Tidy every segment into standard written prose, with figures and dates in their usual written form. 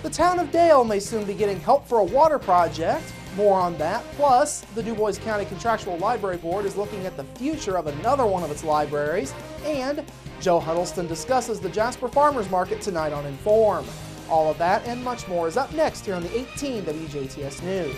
The town of Dale may soon be getting help for a water project. More on that. Plus, the Du Bois County Contractual Library Board is looking at the future of another one of its libraries. And Joe Huddleston discusses the Jasper Farmers Market tonight on Inform. All of that and much more is up next here on the 18 WJTS News.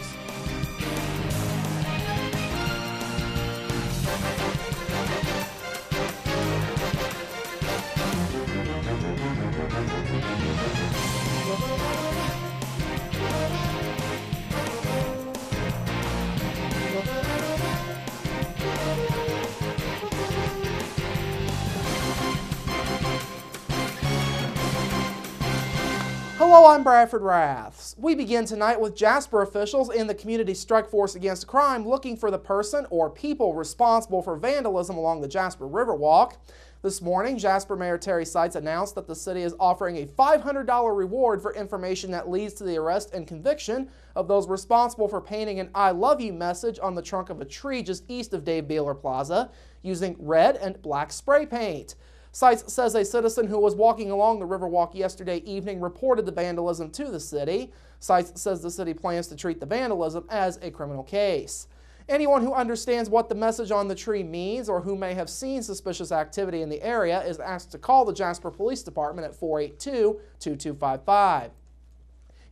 Hello, I'm Bradford Raths. We begin tonight with Jasper officials and the Community Strike Force Against Crime looking for the person or people responsible for vandalism along the Jasper Riverwalk. This morning, Jasper Mayor Terry Seitz announced that the city is offering a $500 reward for information that leads to the arrest and conviction of those responsible for painting an I love you message on the trunk of a tree just east of Dave Beeler Plaza using red and black spray paint. Seitz says a citizen who was walking along the Riverwalk yesterday evening reported the vandalism to the city. Seitz says the city plans to treat the vandalism as a criminal case. Anyone who understands what the message on the tree means or who may have seen suspicious activity in the area is asked to call the Jasper Police Department at 482-2255.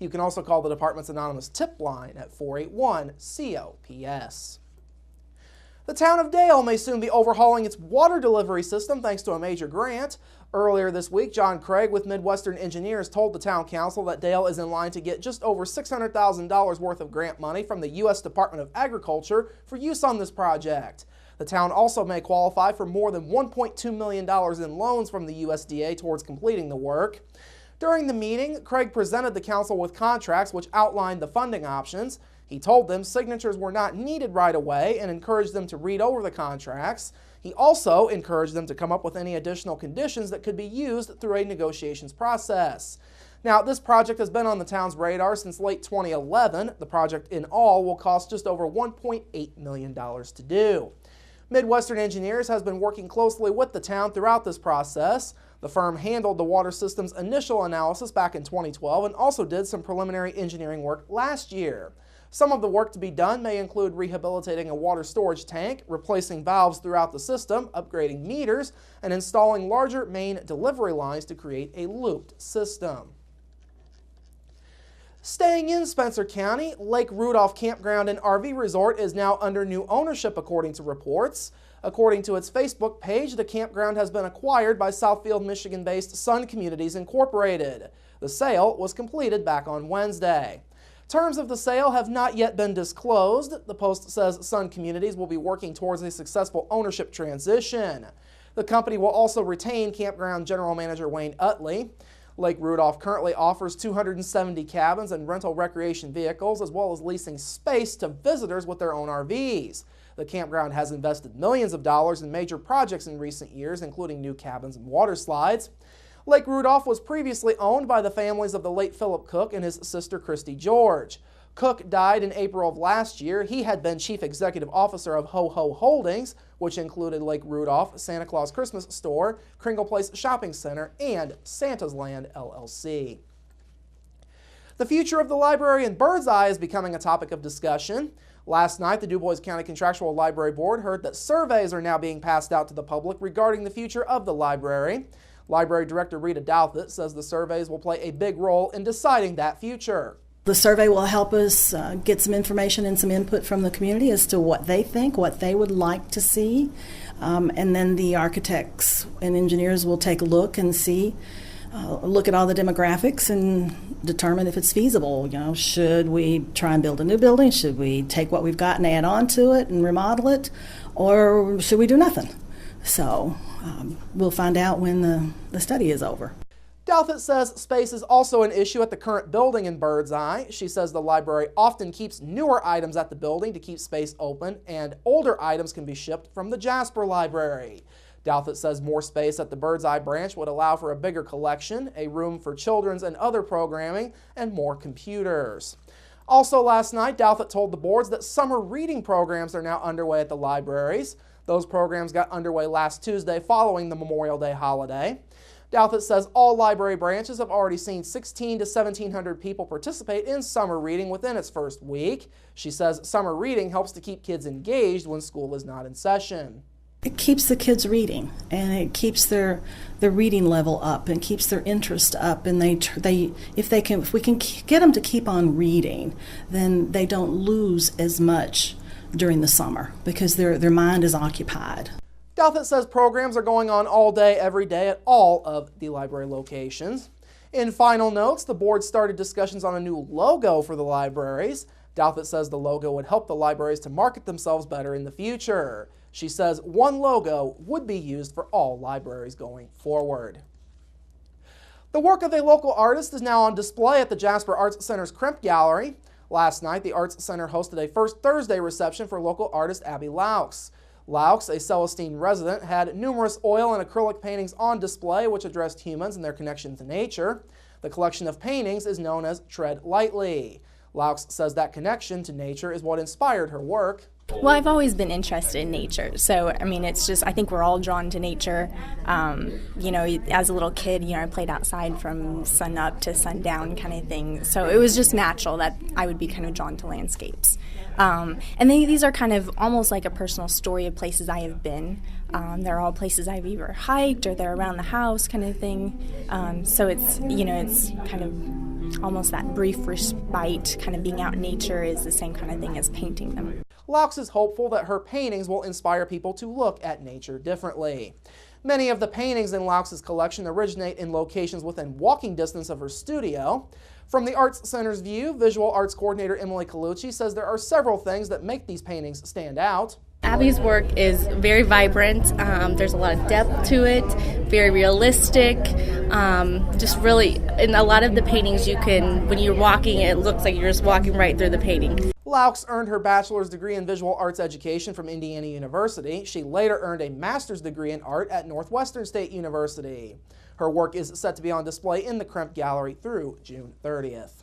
You can also call the department's anonymous tip line at 481-COPS. The town of Dale may soon be overhauling its water delivery system thanks to a major grant. Earlier this week, John Craig with Midwestern Engineers told the town council that Dale is in line to get just over $600,000 worth of grant money from the U.S. Department of Agriculture for use on this project. The town also may qualify for more than $1.2 million in loans from the USDA towards completing the work. During the meeting, Craig presented the council with contracts which outlined the funding options. He told them signatures were not needed right away and encouraged them to read over the contracts. He also encouraged them to come up with any additional conditions that could be used through a negotiations process. Now, this project has been on the town's radar since late 2011. The project in all will cost just over $1.8 million to do. Midwestern Engineers has been working closely with the town throughout this process. The firm handled the water system's initial analysis back in 2012 and also did some preliminary engineering work last year. Some of the work to be done may include rehabilitating a water storage tank, replacing valves throughout the system, upgrading meters, and installing larger main delivery lines to create a looped system. Staying in Spencer County, Lake Rudolph Campground and RV Resort is now under new ownership according to reports. According to its Facebook page, the campground has been acquired by Southfield, Michigan-based Sun Communities Incorporated. The sale was completed back on Wednesday. Terms of the sale have not yet been disclosed. The Post says Sun Communities will be working towards a successful ownership transition. The company will also retain campground general manager Wayne Utley. Lake Rudolph currently offers 270 cabins and rental recreation vehicles, as well as leasing space to visitors with their own RVs. The campground has invested millions of dollars in major projects in recent years, including new cabins and water slides. Lake Rudolph was previously owned by the families of the late Philip Cook and his sister Christy George. Cook died in April of last year. He had been chief executive officer of Ho Ho Holdings, which included Lake Rudolph, Santa Claus Christmas Store, Kringle Place Shopping Center, and Santa's Land LLC. The future of the library in Birdseye is becoming a topic of discussion. Last night, the Du Bois County Contractual Library Board heard that surveys are now being passed out to the public regarding the future of the library. Library Director Rita Douthit says the surveys will play a big role in deciding that future. The survey will help us get some information and some input from the community as to what they think, what they would like to see. And then the architects and engineers will take a look and see, look at all the demographics and determine if it's feasible. You know, should we try and build a new building? Should we take what we've got and add on to it and remodel it? Or should we do nothing? So we'll find out when the study is over. Douthit says space is also an issue at the current building in Birdseye. She says the library often keeps newer items at the building to keep space open, and older items can be shipped from the Jasper Library. Douthit says more space at the Birdseye branch would allow for a bigger collection, a room for children's and other programming, and more computers. Also last night, Douthit told the boards that summer reading programs are now underway at the libraries. Those programs got underway last Tuesday following the Memorial Day holiday. Douthit says all library branches have already seen 1,600 to 1,700 people participate in summer reading within its first week. She says summer reading helps to keep kids engaged when school is not in session. It keeps the kids reading, and it keeps their reading level up, and keeps their interest up. And if we can get them to keep on reading, then they don't lose as much during the summer because their mind is occupied. Douthit says programs are going on all day, every day at all of the library locations. In final notes, the board started discussions on a new logo for the libraries. Douthit says the logo would help the libraries to market themselves better in the future. She says one logo would be used for all libraries going forward. The work of a local artist is now on display at the Jasper Arts Center's Kremp Gallery. Last night, the Arts Center hosted a First Thursday reception for local artist Abby Laux. Laux, a Celestine resident, had numerous oil and acrylic paintings on display which addressed humans and their connection to nature. The collection of paintings is known as Tread Lightly. Laux says that connection to nature is what inspired her work. Well, I've always been interested in nature, so I mean, it's just, I think we're all drawn to nature. As a little kid, I played outside from sun up to sundown kind of thing, so it was just natural that I would be kind of drawn to landscapes. And these are kind of almost like a personal story of places I have been. They're all places I've either hiked or they're around the house kind of thing. So it's kind of almost that brief respite, kind of being out in nature is the same kind of thing as painting them. Laux is hopeful that her paintings will inspire people to look at nature differently. Many of the paintings in Laux's collection originate in locations within walking distance of her studio. From the Arts Center's view, visual arts coordinator Emily Colucci says there are several things that make these paintings stand out. Abby's work is very vibrant. There's a lot of depth to it, very realistic. Just really, in a lot of the paintings when you're walking, it looks like you're just walking right through the painting. Laux earned her bachelor's degree in visual arts education from Indiana University. She later earned a master's degree in art at Northwestern State University. Her work is set to be on display in the Kremp Gallery through June 30th.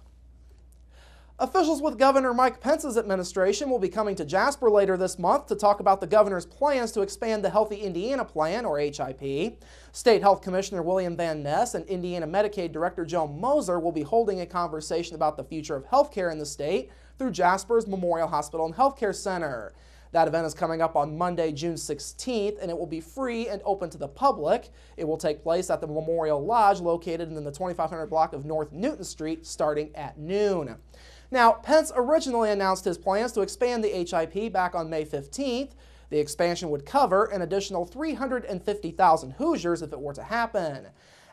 Officials with Governor Mike Pence's administration will be coming to Jasper later this month to talk about the governor's plans to expand the Healthy Indiana Plan, or HIP. State Health Commissioner William Van Ness and Indiana Medicaid Director Joe Moser will be holding a conversation about the future of health care in the state through Jasper's Memorial Hospital and Healthcare Center. That event is coming up on Monday, June 16th, and it will be free and open to the public. It will take place at the Memorial Lodge located in the 2500 block of North Newton Street starting at noon. Now, Pence originally announced his plans to expand the HIP back on May 15th. The expansion would cover an additional 350,000 Hoosiers if it were to happen.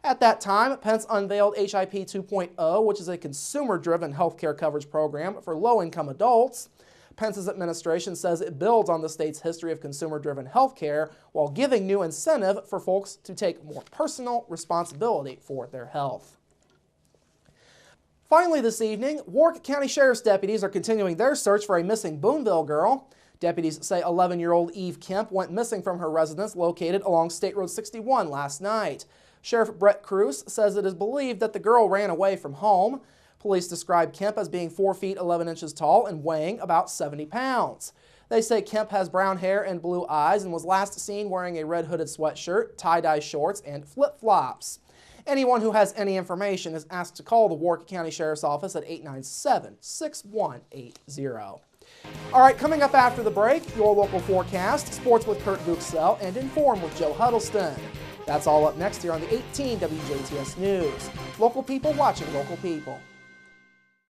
At that time, Pence unveiled HIP 2.0, which is a consumer-driven healthcare coverage program for low-income adults. Pence's administration says it builds on the state's history of consumer-driven healthcare while giving new incentive for folks to take more personal responsibility for their health. Finally this evening, Warwick County Sheriff's deputies are continuing their search for a missing Boonville girl. Deputies say 11-year-old Eve Kemp went missing from her residence located along State Road 61 last night. Sheriff Brett Cruz says it is believed that the girl ran away from home. Police describe Kemp as being 4 feet 11 inches tall and weighing about 70 pounds. They say Kemp has brown hair and blue eyes and was last seen wearing a red hooded sweatshirt, tie-dye shorts, and flip-flops. Anyone who has any information is asked to call the Warwick County Sheriff's Office at 897-6180. All right, coming up after the break, your local forecast, sports with Kurt Buchsel, and Inform with Joe Huddleston. That's all up next here on the 18 WJTS News. Local people watching local people.